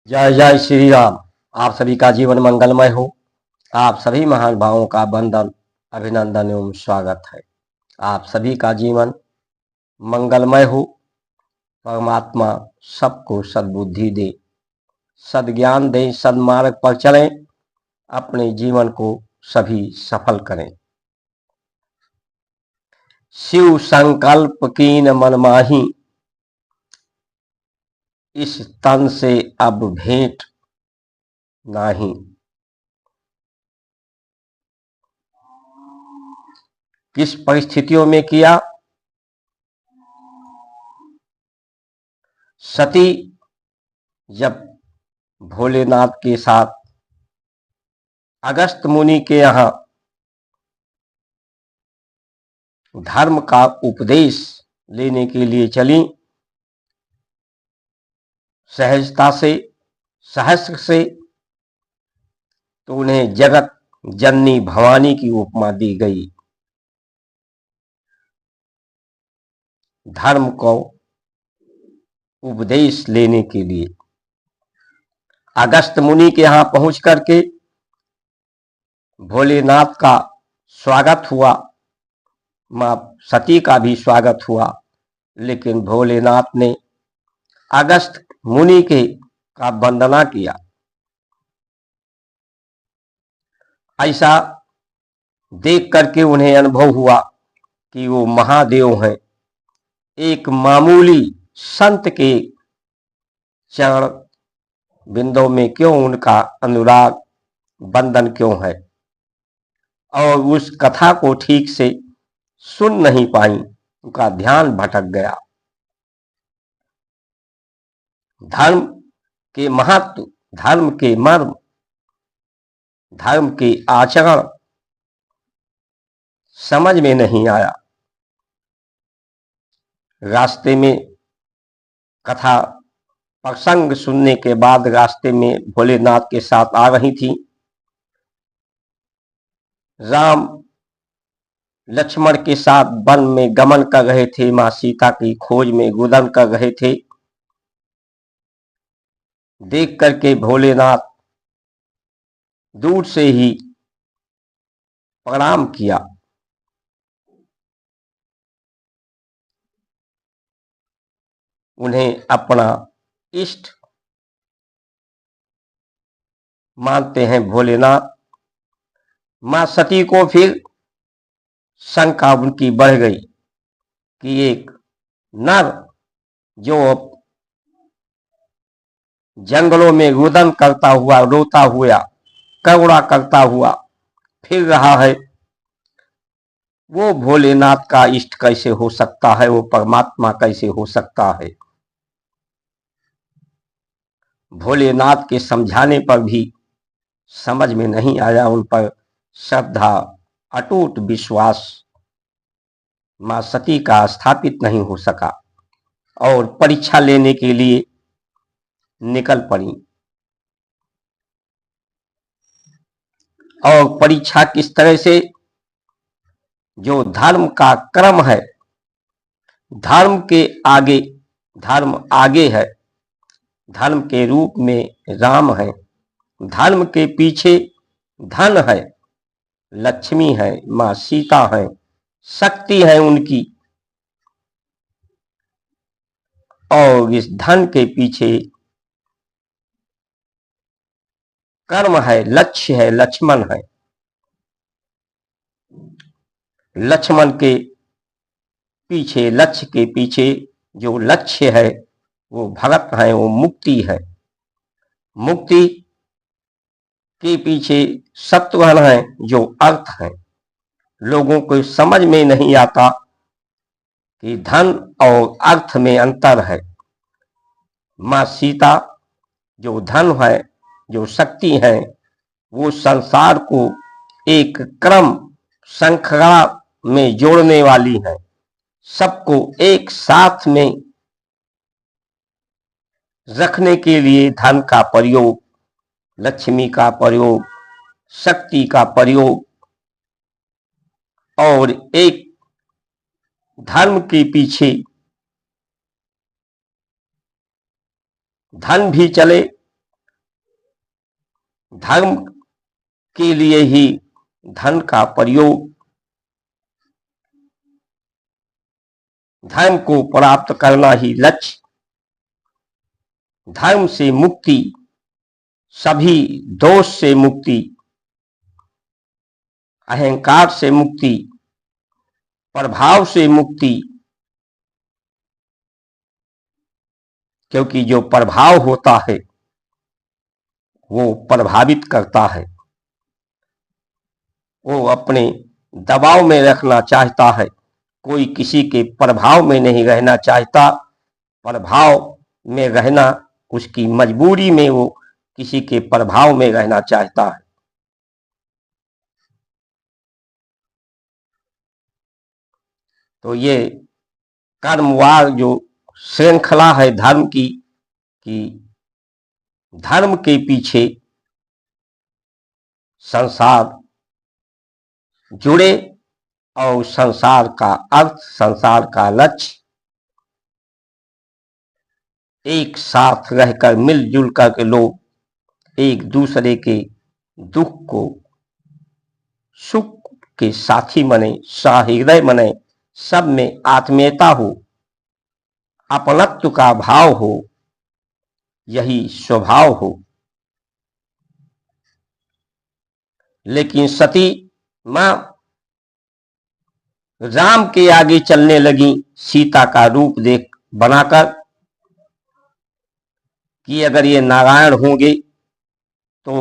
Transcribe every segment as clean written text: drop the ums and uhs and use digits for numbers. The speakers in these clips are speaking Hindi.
जय जय श्री राम। आप सभी का जीवन मंगलमय हो। आप सभी महान भावों का वंदन, अभिनंदन एवं स्वागत है। आप सभी का जीवन मंगलमय हो। परमात्मा सबको सद्बुद्धि दे, सद्ज्ञान दे, सन्मार्ग पर चलें, अपने जीवन को सभी सफल करें। शिव संकल्प कीन मन माही, इस तन से अब भेंट नाही। किस परिस्थितियों में किया? सती जब भोलेनाथ के साथ अगस्त मुनि के यहाँ धर्म का उपदेश लेने के लिए चली, सहजता से, सहस्र से, तो उन्हें जगत जननी भवानी की उपमा दी गई। धर्म को उपदेश लेने के लिए अगस्त मुनि के यहाँ पहुंच करके भोलेनाथ का स्वागत हुआ, मां सती का भी स्वागत हुआ, लेकिन भोलेनाथ ने अगस्त मुनि के का वंदना किया। ऐसा देख करके उन्हें अनुभव हुआ कि वो महादेव हैं। एक मामूली संत के चरण बिंदों में क्यों उनका अनुराग बंधन क्यों है, और उस कथा को ठीक से सुन नहीं पाई, उनका ध्यान भटक गया। धर्म के महत्व, धर्म के मर्म, धर्म के आचरण समझ में नहीं आया। रास्ते में कथा प्रसंग सुनने के बाद रास्ते में भोलेनाथ के साथ आ रही थी। राम लक्ष्मण के साथ वन में गमन कर रहे थे, मां सीता की खोज में गुदन कर रहे थे। देख करके भोलेनाथ दूर से ही प्रणाम किया। उन्हें अपना इष्ट मानते हैं भोलेनाथ। मां सती को फिर शंका उनकी बढ़ गई कि एक नर जो जंगलों में रुदन करता हुआ, रोता हुआ, करुणा करता हुआ फिर रहा है, वो भोलेनाथ का इष्ट कैसे हो सकता है, वो परमात्मा कैसे हो सकता है। भोलेनाथ के समझाने पर भी समझ में नहीं आया, उन पर श्रद्धा, अटूट विश्वास मां सती का स्थापित नहीं हो सका और परीक्षा लेने के लिए निकल पड़ी। और परीक्षा किस तरह से? जो धर्म का क्रम है, धर्म के आगे, धर्म आगे है, धर्म के रूप में राम है, धर्म के पीछे धन है, लक्ष्मी है, मां सीता है, शक्ति है उनकी, और इस धन के पीछे कर्म है, लक्ष्य है, लक्ष्मण है। लक्ष्मण के पीछे, लक्ष्य के पीछे जो लक्ष्य है वो भगत है, वो मुक्ति है। मुक्ति के पीछे सत्वहन है जो अर्थ है। लोगों को समझ में नहीं आता कि धन और अर्थ में अंतर है। मां सीता जो धन है, जो शक्ति है, वो संसार को एक क्रम श्रृंखला में जोड़ने वाली है। सबको एक साथ में रखने के लिए धन का प्रयोग, लक्ष्मी का प्रयोग, शक्ति का प्रयोग, और एक धर्म के पीछे धन भी चले, धर्म के लिए ही धन का प्रयोग, धर्म को प्राप्त करना ही लक्ष्य, धर्म से मुक्ति, सभी दोष से मुक्ति, अहंकार से मुक्ति, प्रभाव से मुक्ति, क्योंकि जो प्रभाव होता है वो प्रभावित करता है, वो अपने दबाव में रखना चाहता है। कोई किसी के प्रभाव में नहीं रहना चाहता, प्रभाव में रहना उसकी मजबूरी में वो किसी के प्रभाव में रहना चाहता है। तो ये कर्मवार जो श्रृंखला है धर्म की, कि धर्म के पीछे संसार जुड़े और संसार का अर्थ, संसार का लक्ष्य एक साथ रहकर मिलजुल करके लोग एक दूसरे के दुख को सुख के साथी बने, सहृदय बने, सब में आत्मीयता हो, अपनत्व का भाव हो, यही स्वभाव हो। लेकिन सती मां राम के आगे चलने लगी सीता का रूप देख बनाकर कि अगर ये नारायण होंगे तो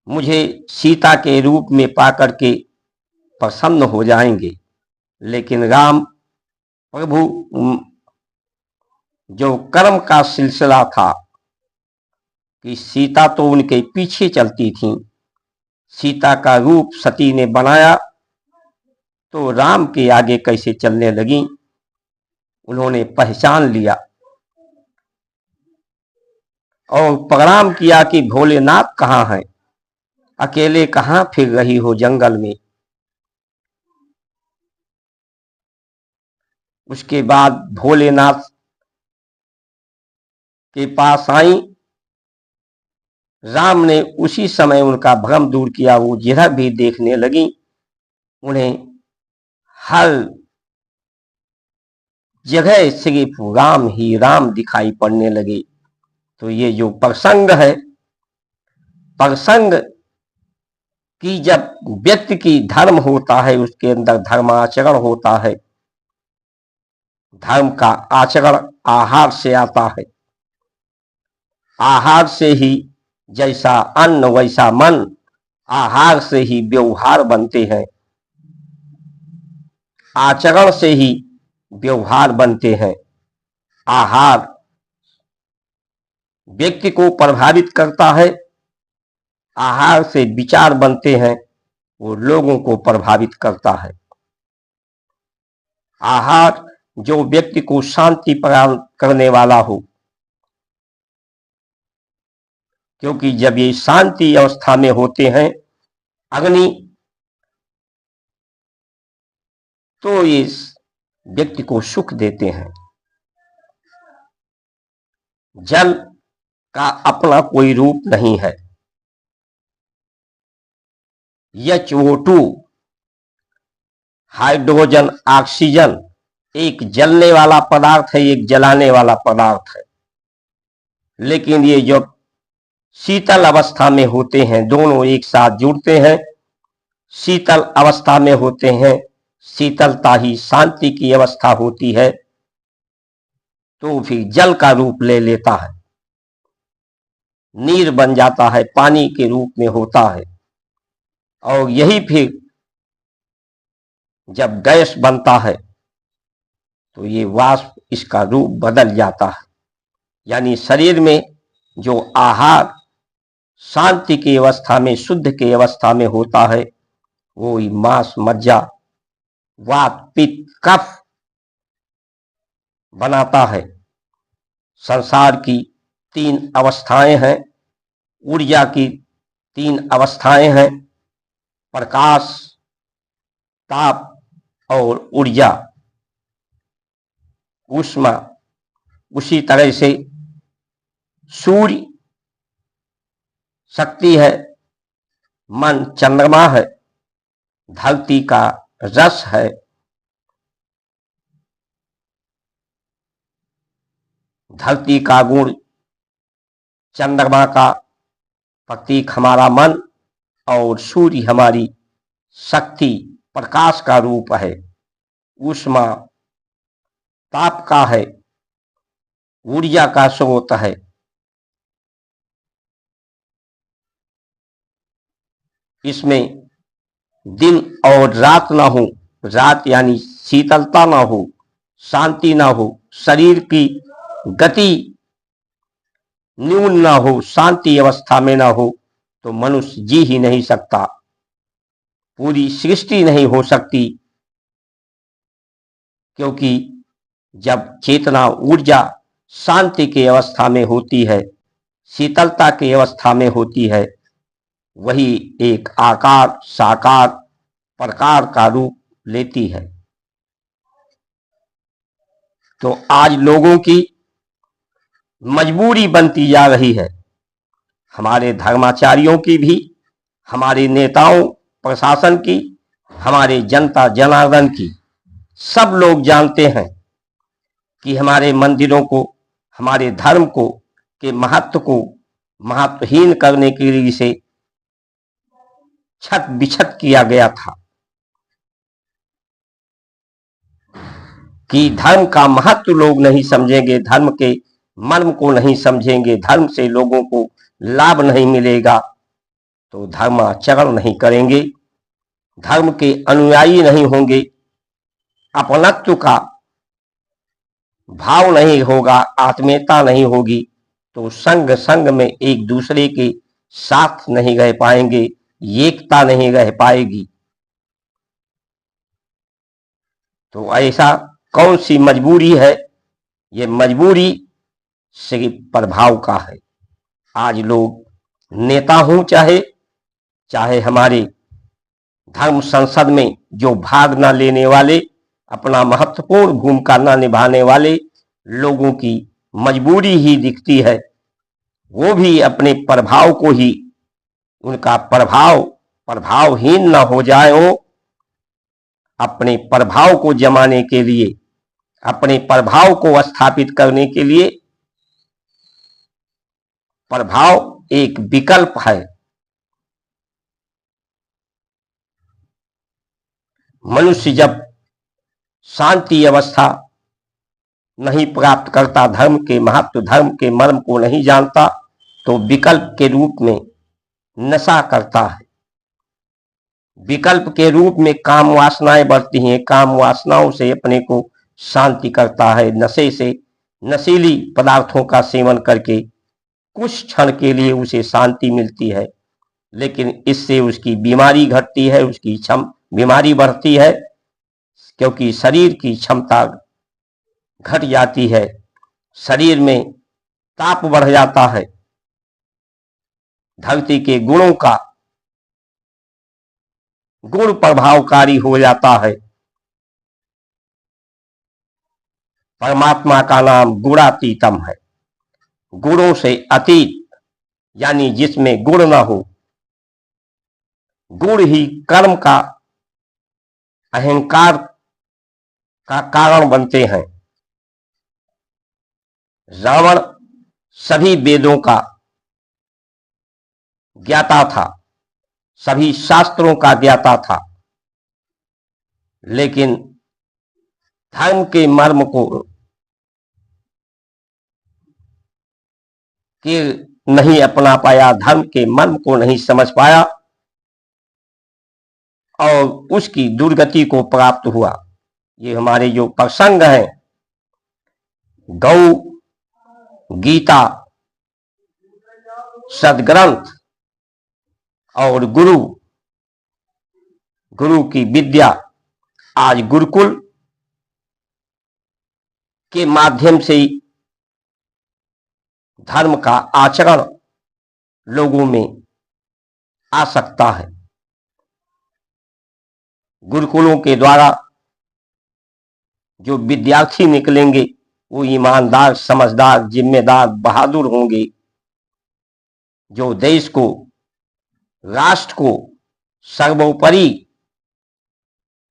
मुझे सीता के रूप में पाकर के प्रसन्न हो जाएंगे। लेकिन राम प्रभु जो कर्म का सिलसिला था कि सीता तो उनके पीछे चलती थी, सीता का रूप सती ने बनाया तो राम के आगे कैसे चलने लगी, उन्होंने पहचान लिया और प्रणाम किया कि भोलेनाथ कहाँ हैं, अकेले कहाँ फिर रही हो जंगल में। उसके बाद भोलेनाथ के पास आई, राम ने उसी समय उनका भ्रम दूर किया, वो जिधर भी देखने लगी उन्हें हर जगह सिर्फ राम ही राम दिखाई पड़ने लगे। तो ये जो प्रसंग है, प्रसंग कि जब व्यक्ति की धर्म होता है, उसके अंदर धर्माचरण होता है, धर्म का आचरण आहार से आता है, आहार से ही जैसा अन्न वैसा मन, आहार से ही व्यवहार बनते हैं, आचरण से ही व्यवहार बनते हैं। आहार व्यक्ति को प्रभावित करता है, आहार से विचार बनते हैं, वो लोगों को प्रभावित करता है। आहार जो व्यक्ति को शांति प्रदान करने वाला हो, क्योंकि जब ये शांति अवस्था में होते हैं अग्नि, तो ये व्यक्ति को सुख देते हैं। जल का अपना कोई रूप नहीं है। H2O, हाइड्रोजन ऑक्सीजन, एक जलने वाला पदार्थ है, एक जलाने वाला पदार्थ है। लेकिन ये जब शीतल अवस्था में होते हैं, दोनों एक साथ जुड़ते हैं, शीतल अवस्था में होते हैं, शीतलता ही शांति की अवस्था होती है, तो फिर जल का रूप ले लेता है, नीर बन जाता है, पानी के रूप में होता है। और यही फिर जब गैस बनता है तो ये वाष्प इसका रूप बदल जाता है। यानी शरीर में जो आहार शांति की अवस्था में, शुद्ध की अवस्था में होता है, वो ही मांस, मज्जा, वात, पित्त, कफ बनाता है। संसार की 3 अवस्थाएं हैं, ऊर्जा की 3 अवस्थाएं हैं, प्रकाश, ताप और ऊर्जा, ऊष्मा। उसी तरह से सूर्य शक्ति है, मन चंद्रमा है, धरती का रस है, धरती का गुण, चंद्रमा का प्रतीक हमारा मन और सूर्य हमारी शक्ति प्रकाश का रूप है, ऊष्मा ताप का है, ऊर्जा का स्रोत है। इसमें दिन और रात ना हो, रात यानी शीतलता ना हो, शांति ना हो, शरीर की गति न्यून ना हो, शांति अवस्था में ना हो तो मनुष्य जी ही नहीं सकता, पूरी सृष्टि नहीं हो सकती। क्योंकि जब चेतना ऊर्जा शांति की अवस्था में होती है, शीतलता की अवस्था में होती है, वही एक आकार साकार प्रकार का रूप लेती है। तो आज लोगों की मजबूरी बनती जा रही है, हमारे धर्माचार्यों की भी, हमारे नेताओं प्रशासन की, हमारे जनता जनार्दन की। सब लोग जानते हैं कि हमारे मंदिरों को, हमारे धर्म को के महत्व को महत्वहीन करने के लिए इसे छत बिछत किया गया था कि धर्म का महत्व लोग नहीं समझेंगे, धर्म के मर्म को नहीं समझेंगे, धर्म से लोगों को लाभ नहीं मिलेगा तो धर्माचरण नहीं करेंगे, धर्म के अनुयायी नहीं होंगे, अपनत्व का भाव नहीं होगा, आत्मीयता नहीं होगी तो संग संग में एक दूसरे के साथ नहीं रह पाएंगे, एकता नहीं रह पाएगी। तो ऐसा कौन सी मजबूरी है? ये मजबूरी सिर्फ प्रभाव का है। आज लोग नेता हों चाहे हमारे धर्म संसद में जो भाग न लेने वाले, अपना महत्वपूर्ण भूमिका न निभाने वाले लोगों की मजबूरी ही दिखती है। वो भी अपने प्रभाव को ही, उनका प्रभावहीन न हो जाए, वो अपने प्रभाव को जमाने के लिए, अपने प्रभाव को स्थापित करने के लिए, प्रभाव एक विकल्प है। मनुष्य जब शांति अवस्था नहीं प्राप्त करता, धर्म के महत्व, धर्म के मर्म को नहीं जानता, तो विकल्प के रूप में नशा करता है, विकल्प के रूप में काम वासनाएं बढ़ती हैं, काम वासनाओं से अपने को शांति करता है, नशे से, नशीली पदार्थों का सेवन करके कुछ क्षण के लिए उसे शांति मिलती है, लेकिन इससे उसकी बीमारी घटती है, उसकी बीमारी बढ़ती है, क्योंकि शरीर की क्षमता घट जाती है, शरीर में ताप बढ़ जाता है, धरती के गुणों का गुण प्रभावकारी हो जाता है। परमात्मा का नाम गुणातीतम है, गुणों से अतीत, यानी जिसमें गुण ना हो। गुण ही कर्म का, अहंकार का कारण बनते हैं। रावण सभी वेदों का ज्ञाता था, सभी शास्त्रों का ज्ञाता था, लेकिन धर्म के मर्म को नहीं अपना पाया, धर्म के मर्म को नहीं समझ पाया और उसकी दुर्गति को प्राप्त हुआ। ये हमारे जो प्रसंग हैं, गौ, गीता, सदग्रंथ और गुरु की विद्या, आज गुरुकुल के माध्यम से ही धर्म का आचरण लोगों में आ सकता है। गुरुकुलों के द्वारा जो विद्यार्थी निकलेंगे वो ईमानदार, समझदार, जिम्मेदार, बहादुर होंगे, जो देश को राष्ट्र को सर्वोपरि,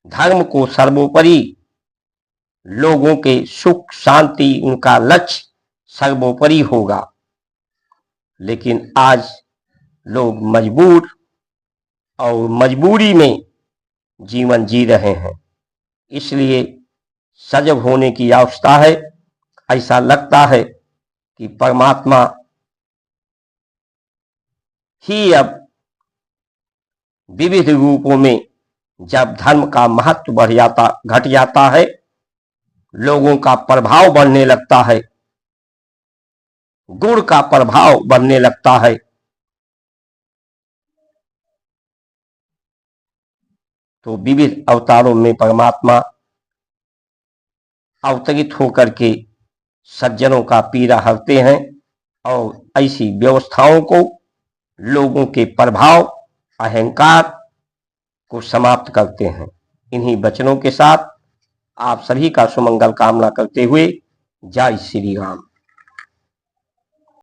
धर्म को सर्वोपरि, लोगों के सुख शांति उनका लक्ष्य सर्वोपरि होगा। लेकिन आज लोग मजबूर और मजबूरी में जीवन जी रहे हैं, इसलिए सजग होने की आवश्यकता है। ऐसा लगता है कि परमात्मा ही अब विविध रूपों में जब धर्म का महत्व घट जाता है, लोगों का प्रभाव बढ़ने लगता है, गुण का प्रभाव बढ़ने लगता है, तो विविध अवतारों में परमात्मा अवतरित होकर के सज्जनों का पीड़ा हरते हैं और ऐसी व्यवस्थाओं को, लोगों के प्रभाव, अहंकार को समाप्त करते हैं। इन्हीं वचनों के साथ आप सभी का सुमंगल कामना करते हुए जय श्री राम।